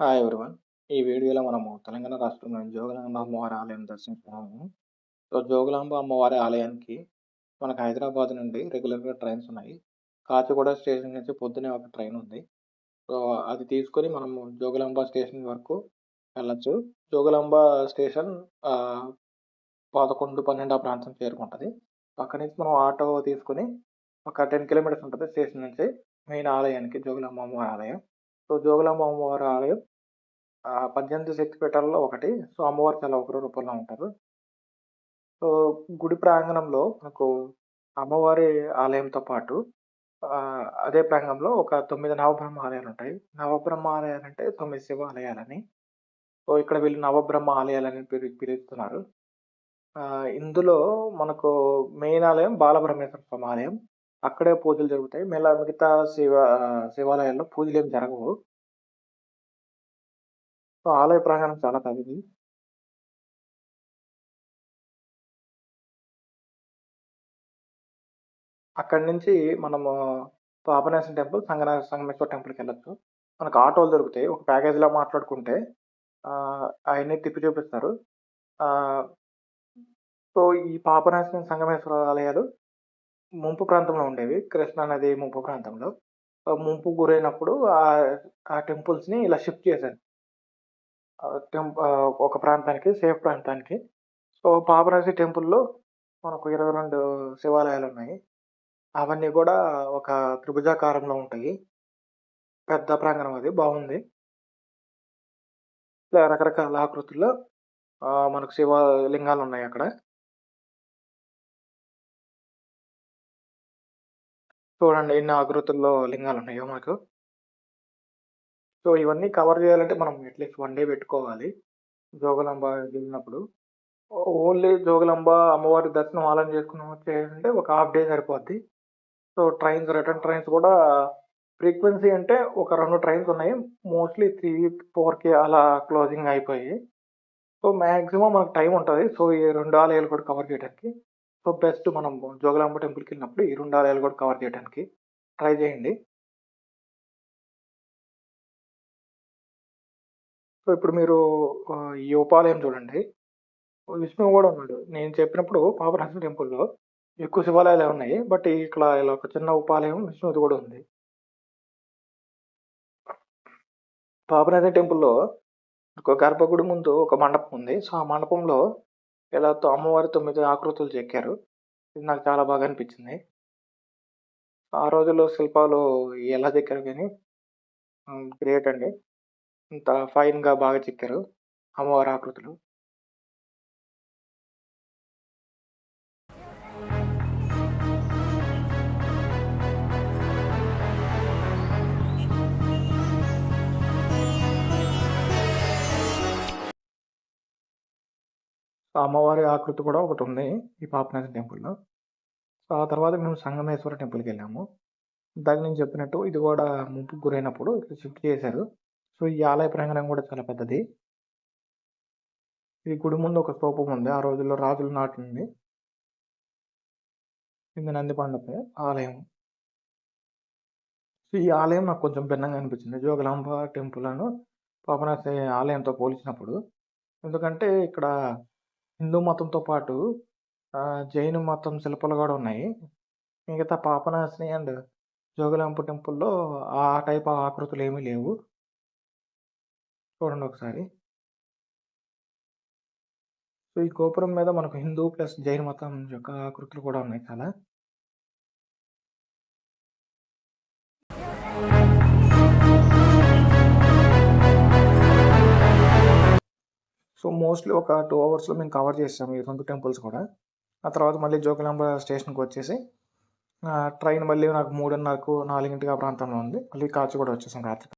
Hi everyone. ఈ వీడియోలో మనము తెలంగాణ రాష్ట్రంలోని జోగులాంబ అమ్మవారి ఆలయం దర్శించుకున్నాము. సో, జోగులాంబ అమ్మవారి ఆలయానికి మనకు హైదరాబాద్ నుండి రెగ్యులర్‌గా ట్రైన్స్ ఉన్నాయి. కాచిగూడ స్టేషన్ నుంచి పొద్దున్నే ఒక ట్రైన్ ఉంది. సో, అది తీసుకొని మనము జోగులాంబ స్టేషన్ వరకు వెళ్ళొచ్చు. జోగులాంబ స్టేషన్ 11, 12 ఆ ప్రాంతం చేరుకుంటది. అక్కడి నుంచి మనం ఆటో తీసుకొని ఒక 10 కిలోమీటర్స్ ఉంటది స్టేషన్ నుంచి మెయిన్ ఆలయానికి, జోగులాంబ అమ్మవారి ఆలయం. సో, జోగులాంబ అమ్మవారి ఆలయం 18 శక్తిపీఠాల్లో ఒకటి. సో, అమ్మవారు చాలా ఉగ్ర రూపంలో ఉంటారు. సో, గుడి ప్రాంగణంలో మనకు అమ్మవారి ఆలయంతో పాటు అదే ప్రాంగణంలో ఒక 9 నవబ్రహ్మ ఆలయాలుంటాయి. నవబ్రహ్మ ఆలయాలంటే 9 శివాలయాలని. సో, ఇక్కడ వీళ్ళు నవబ్రహ్మ ఆలయాలని పిలుస్తున్నారు. ఇందులో మనకు మెయిన్ ఆలయం బాలబ్రహ్మేశ్వర స్వామి ఆలయం. అక్కడే పూజలు జరుగుతాయి. మిగతా శివాలయాల్లో పూజలేమి జరగవు. సో, ఆలయ ప్రాంగణం చాలా పెద్దది. అక్కడి నుంచి మనము పాపనాశనం టెంపుల్, సంగమేశ్వర టెంపుల్‌కెళ్ళొచ్చు. మనకు ఆటోలు దొరుకుతాయి. ఒక ప్యాకేజ్‌లా మాట్లాడుకుంటే అయన్నీ తిప్పి చూపిస్తారు. ఆహ్, సో, ఈ పాపనాశనం, సంగమేశ్వర ఆలయాలు ముంపు ప్రాంతంలో ఉండేవి. కృష్ణా నది ముంపు ప్రాంతంలో. ముంపుకు గురైనప్పుడు ఆ టెంపుల్స్‌ని ఇలా షిఫ్ట్ చేశారు. ఒక ప్రాంతానికి, సేఫ్ ప్రాంతానికి. సో, పాపనాశి టెంపుల్‌లో మనకు 22 శివాలయాలున్నాయి. అవన్నీ గూడా ఒక త్రిభుజాకారంలో ఉంటాయి. పెద్ద ప్రాంగణం అది బావుంది. ఇలా రకరకాల ఆకృతుల్లో మనకు లింగాలున్నాయక్కడ. చూడండి ఎన్ని ఆకృతుల్లో లింగాలున్నాయో మనకు. సో, ఇవన్నీ కవర్ జేయాలంటే మనం అట్‌లీస్ట్ 1 డే పెట్టుకోవాలి. జోగులాంబ వెళ్ళినప్పుడు. ఓన్లీ జోగులాంబ అమ్మవారి దర్శనం ఆలయం చేసుకొని వచ్చేయాలంటే ఒక హాఫ్ డే సరిపోద్ది. సో, రిటర్న్ ట్రైన్స్ గూడా ఫ్రీక్వెన్సీ అంటే ఒక 2 ట్రైన్స్ ఉన్నాయి. మోస్ట్‌లీ 3, 4కి అలా క్లోజింగ్ అయిపోయాయి. సో, మాక్సిమం మనకు టైమ్ ఉంటది. సో, ఈ 2 ఆలయాలు కూడా కవర్ చేయడానికి. సో, బెస్ట్ మనం జోగులాంబ టెంపుల్‌కెళ్ళినప్పుడు ఈ 2 ఆలయాలు కూడా కవర్ చేయడానికి ట్రై చేయండి. సో, ఇప్పుడు మీరు ఈ ఉపాలయం చూడండి. విష్ణువు గూడా ఉన్నాడు. నేను చెప్పినప్పుడు పాపనాశన టెంపుల్‌లో ఎక్కువ శివాలయాలే ఉన్నాయి. బట్ ఇక్కడ ఇలా ఒక చిన్న ఉపాలయం విష్ణువుది గూడా ఉంది. పాపనాశన టెంపుల్‌లో ఒక గర్భగుడి ముందు ఒక మండపం ఉంది. సో, ఆ మండపంలో ఇలా అమ్మవారి 9 ఆకృతులు చెక్కారు. ఇది నాకు చాలా బాగా అనిపించింది. ఆ రోజుల్లో శిల్పాలు ఎలా చెక్కారో గాని గ్రేట్ అండి. ఇంత ఫైన్‌గా బాగా చెక్కారు అమ్మవారి ఆకృతులు. ఆ అమ్మవారి ఆకృతి కూడా ఒకటుంది ఈ పాపనాశన టెంపుల్‌లో. సో, ఆ తర్వాత మేము సంగమేశ్వర టెంపుల్‌కెళ్ళాము. ఇందాక నేను చెప్పినట్టు ఇది గూడా ముంపుకు గురైనప్పుడు ఇక్కడ షిఫ్ట్ చేశారు. సో, ఈ ఆలయ ప్రాంగణం గూడా చాలా పెద్దది. ఈ గుడి ముందు ఒక స్తూపం ఉంది. ఆ రోజుల్లో రాజులు నాటింది. ఇది నంది మండపం ఆలయం. సో, ఈ ఆలయం నాకు కొంచెం భిన్నంగా అనిపించింది. జోగులాంబ టెంపుల్ పాపనాశి ఆలయంతో పోల్చినప్పుడు. ఎందుకంటే ఇక్కడ హిందూ మతంతో పాటు జైన మతం శిల్పాలు గూడా ఉన్నాయి. మిగతా పాపనాశిని అండ్ జోగులాంబ టెంపుల్‌లో ఆ టైప్ ఆకృతులేమీ లేవు. చూడండి ఒకసారి. సో, ఈ గోపురం మీద మనకు హిందూ ప్లస్ జైన మతం యొక్క ఆకృతులు కూడా ఉన్నాయి చాలా. సో, మోస్ట్‌లీ ఒక 2 అవర్స్‌లో మేము కవర్ చేసాము ఈ 2 టెంపుల్స్ కూడా. ఆ తర్వాత మళ్ళీ జోగులాంబ స్టేషన్‌కొచ్చేసి ట్రైన్ మళ్ళీ నాకు 3:30కు, 4కి ఆ ప్రాంతంలో ఉంది. మళ్ళీ కాచిగూడ వచ్చేసాం రాత్రి.